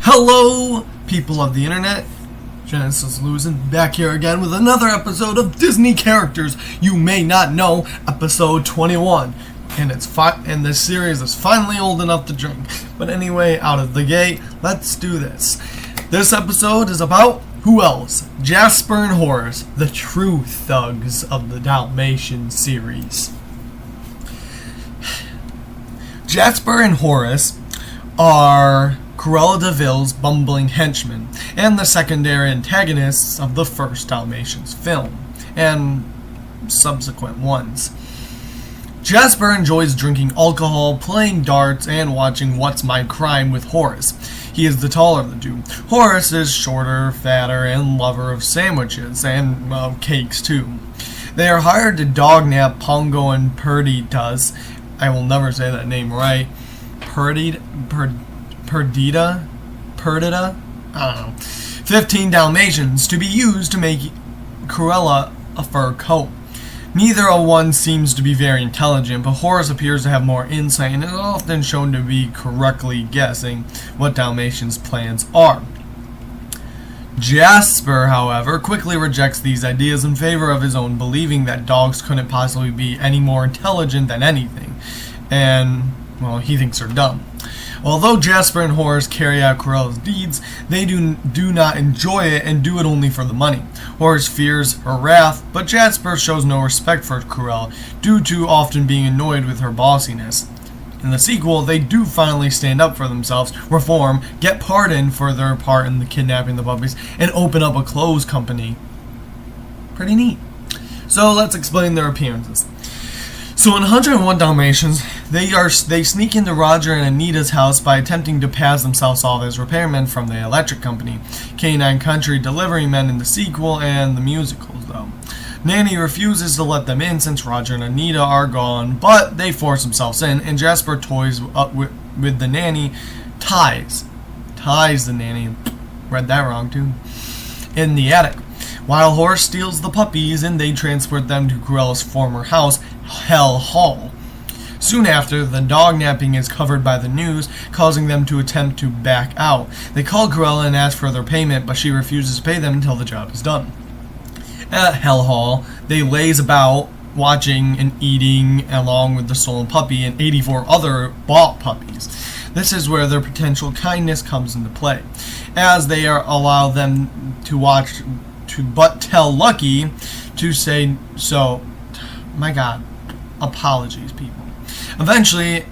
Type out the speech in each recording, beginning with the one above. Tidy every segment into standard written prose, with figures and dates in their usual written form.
Hello, people of the internet. Genesis Lewison back here again with another episode of Disney Characters You May Not Know, episode 21. And this series is finally old enough to drink. But anyway, out of the gate, let's do this. This episode is about who else? Jasper and Horace, the true thugs of the Dalmatian series. Jasper and Horace are Cruella De Vil's bumbling henchmen, and the secondary antagonists of the first Dalmatians film, and subsequent ones. Jasper enjoys drinking alcohol, playing darts, and watching What's My Crime with Horace. He is the taller of the two. Horace is shorter, fatter, and lover of sandwiches, and cakes too. They are hired to dognap Pongo and Perdita's, I will never say that name right, Perdita? I don't know. 15 Dalmatians to be used to make Cruella a fur coat. Neither one seems to be very intelligent, but Horace appears to have more insight and is often shown to be correctly guessing what Dalmatians' plans are. Jasper, however, quickly rejects these ideas in favor of his own, believing that dogs couldn't possibly be any more intelligent than anything, and, well, he thinks they're dumb. Although Jasper and Horace carry out Cruella's deeds, they do not enjoy it and do it only for the money. Horace fears her wrath, but Jasper shows no respect for Cruella, due to often being annoyed with her bossiness. In the sequel, they do finally stand up for themselves, reform, get pardoned for their part in the kidnapping the puppies, and open up a clothes company. Pretty neat. So let's explain their appearances. So in 101 Dalmatians, they sneak into Roger and Anita's house by attempting to pass themselves off as repairmen from the electric company. Canine Country delivery men in the sequel and the musicals, though. Nanny refuses to let them in since Roger and Anita are gone, but they force themselves in, and Jasper toys up with the nanny, ties the nanny, read that wrong too, in the attic, while Horace steals the puppies and they transport them to Cruella's former house, Hell Hall. Soon after, the dog napping is covered by the news, causing them to attempt to back out. They call Cruella and ask for their payment, but she refuses to pay them until the job is done. At Hell Hall, they laze about, watching and eating along with the stolen puppy and 84 other bought puppies. This is where their potential kindness comes into play, as they allow them to watch, but tell Lucky to say so. My God, apologies, people. Eventually,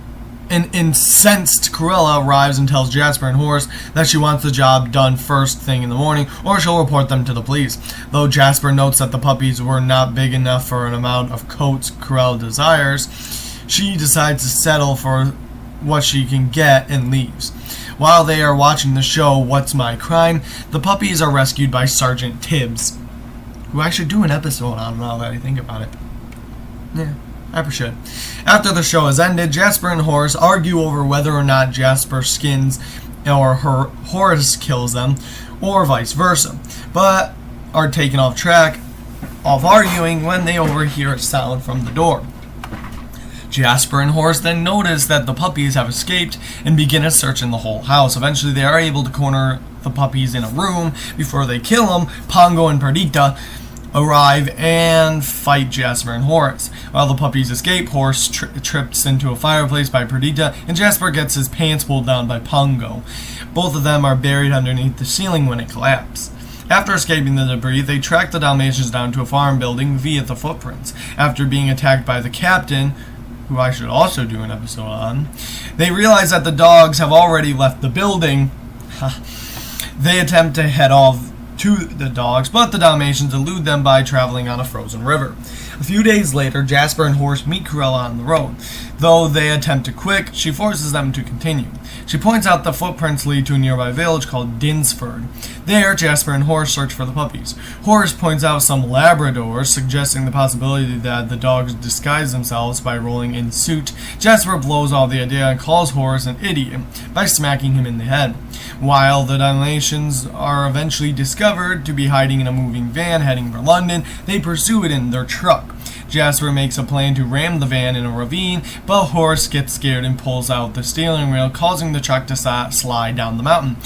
an incensed Cruella arrives and tells Jasper and Horace that she wants the job done first thing in the morning, or she'll report them to the police. Though Jasper notes that the puppies were not big enough for an amount of coats Cruella desires, she decides to settle for what she can get and leaves. While they are watching the show What's My Crime, the puppies are rescued by Sergeant Tibbs, who I should do an episode on now that I think about it. Yeah, I should. After the show has ended, Jasper and Horace argue over whether or not Jasper skins or Horace kills them, or vice versa, but are taken off track of arguing when they overhear a sound from the door. Jasper and Horace then notice that the puppies have escaped and begin a search in the whole house. Eventually, they are able to corner the puppies in a room. Before they kill them, Pongo and Perdita arrive and fight Jasper and Horace. While the puppies escape, Horace trips into a fireplace by Perdita, and Jasper gets his pants pulled down by Pongo. Both of them are buried underneath the ceiling when it collapses. After escaping the debris, they track the Dalmatians down to a farm building via the footprints. After being attacked by the captain, who I should also do an episode on, they realize that the dogs have already left the building. They attempt to head off to the dogs, but the Dalmatians elude them by traveling on a frozen river. A few days later, Jasper and Horace meet Cruella on the road. Though they attempt to quit, she forces them to continue. She points out the footprints lead to a nearby village called Dinsford. There, Jasper and Horace search for the puppies. Horace points out some Labradors, suggesting the possibility that the dogs disguise themselves by rolling in suit. Jasper blows all the idea and calls Horace an idiot by smacking him in the head. While the Dalmatians are eventually discovered to be hiding in a moving van heading for London, they pursue it in their truck. Jasper makes a plan to ram the van in a ravine, but Horace gets scared and pulls out the steering wheel, causing the truck to slide down the mountain.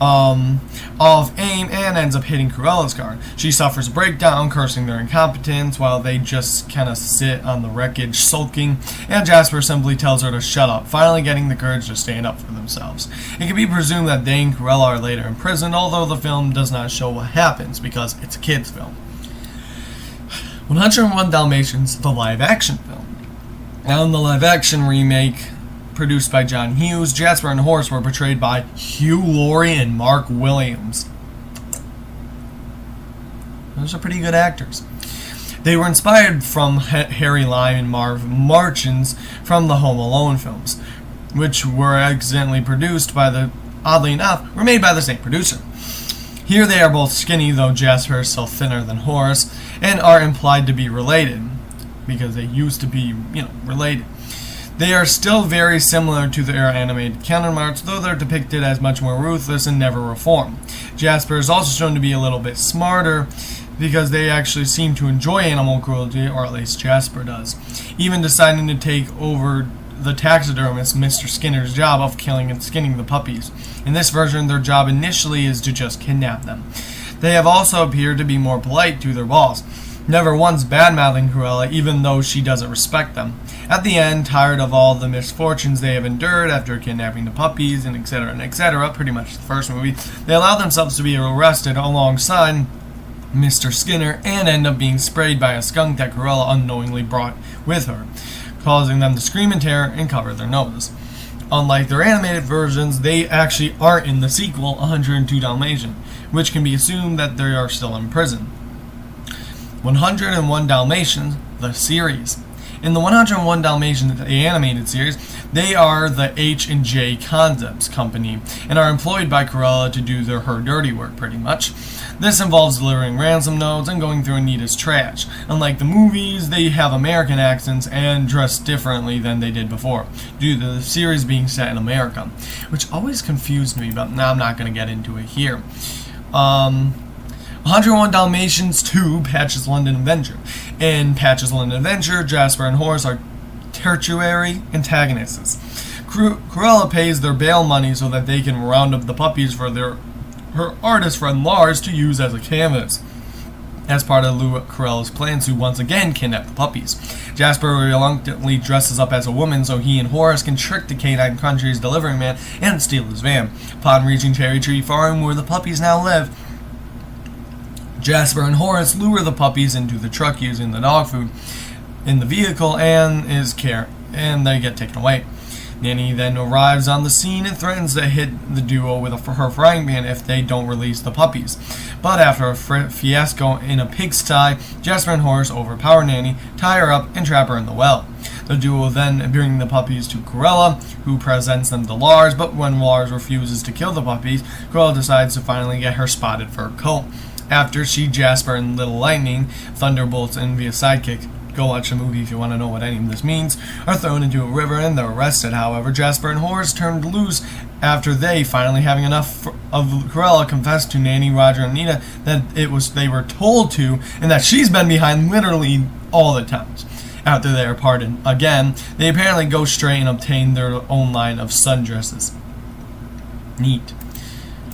of aim and ends up hitting Cruella's car. She suffers a breakdown, cursing their incompetence, while they just kind of sit on the wreckage sulking, and Jasper simply tells her to shut up, finally getting the courage to stand up for themselves. It can be presumed that they and Cruella are later imprisoned, although the film does not show what happens because it's a kid's film. 101 Dalmatians, the live-action film. Now, in the live-action remake produced by John Hughes, Jasper and Horace were portrayed by Hugh Laurie and Mark Williams. Those are pretty good actors. They were inspired from Harry Lime and Marv Marchins from the Home Alone films, which were accidentally produced by oddly enough, were made by the same producer. Here they are both skinny, though Jasper is still thinner than Horace, and are implied to be related, because they used to be, related. They are still very similar to their animated counterparts, though they're depicted as much more ruthless and never reform. Jasper is also shown to be a little bit smarter, because they actually seem to enjoy animal cruelty, or at least Jasper does, even deciding to take over the taxidermist Mr. Skinner's job of killing and skinning the puppies. In this version, their job initially is to just kidnap them. They have also appeared to be more polite to their boss, never once bad-mouthing Cruella, even though she doesn't respect them. At the end, tired of all the misfortunes they have endured after kidnapping the puppies and etc., pretty much the first movie, they allow themselves to be arrested alongside Mr. Skinner and end up being sprayed by a skunk that Cruella unknowingly brought with her, causing them to scream in terror and cover their noses. Unlike their animated versions, they actually aren't in the sequel, 102 Dalmatians, which can be assumed that they are still in prison. 101 Dalmatians, the series. In the 101 Dalmatians, the animated series, they are the H&J Concepts company and are employed by Cruella to do her dirty work, pretty much. This involves delivering ransom notes and going through Anita's trash. Unlike the movies, they have American accents and dress differently than they did before, due to the series being set in America, which always confused me, but now I'm not going to get into it here. 101 Dalmatians 2, Patch's London Adventure. In Patch's London Adventure, Jasper and Horace are tertiary antagonists. Cruella pays their bail money so that they can round up the puppies for her artist friend Lars to use as a canvas, as part of Cruella's plan to once again kidnap the puppies. Jasper reluctantly dresses up as a woman so he and Horace can trick the Canine Country's delivery man and steal his van. Upon reaching Cherry Tree Farm, where the puppies now live, Jasper and Horace lure the puppies into the truck using the dog food in the vehicle and they get taken away. Nanny then arrives on the scene and threatens to hit the duo with her frying pan if they don't release the puppies. But after a fiasco in a pigsty, Jasper and Horace overpower Nanny, tie her up, and trap her in the well. The duo then bring the puppies to Cruella, who presents them to Lars, but when Lars refuses to kill the puppies, Cruella decides to finally get her spotted fur coat. After she, Jasper, and Little Lightning, Thunderbolt's envious sidekick, go watch the movie if you want to know what any of this means, are thrown into a river and they're arrested. However, Jasper and Horace turned loose after they, finally having enough of Cruella, confessed to Nanny, Roger, and Anita that they were told to, and that she's been behind literally all the times. After they are pardoned again, they apparently go straight and obtain their own line of sundresses. Neat.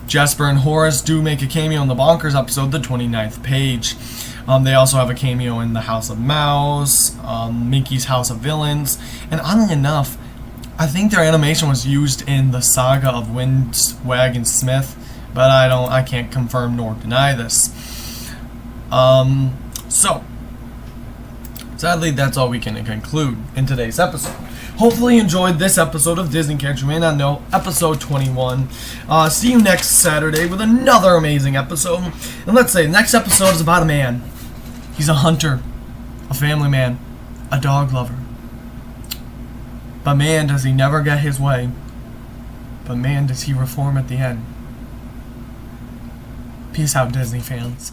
Jasper and Horace do make a cameo in the Bonkers episode, the 29th page. They also have a cameo in the House of Mouse, Mickey's House of Villains, and oddly enough, I think their animation was used in the Saga of Windwagon Smith, but I can't confirm nor deny this. So, sadly, that's all we can conclude in today's episode. Hopefully you enjoyed this episode of Disney Characters You May Not Know, episode 21. See you next Saturday with another amazing episode. And let's say, the next episode is about a man. He's a hunter, a family man, a dog lover. But man, does he never get his way. But man, does he reform at the end. Peace out, Disney fans.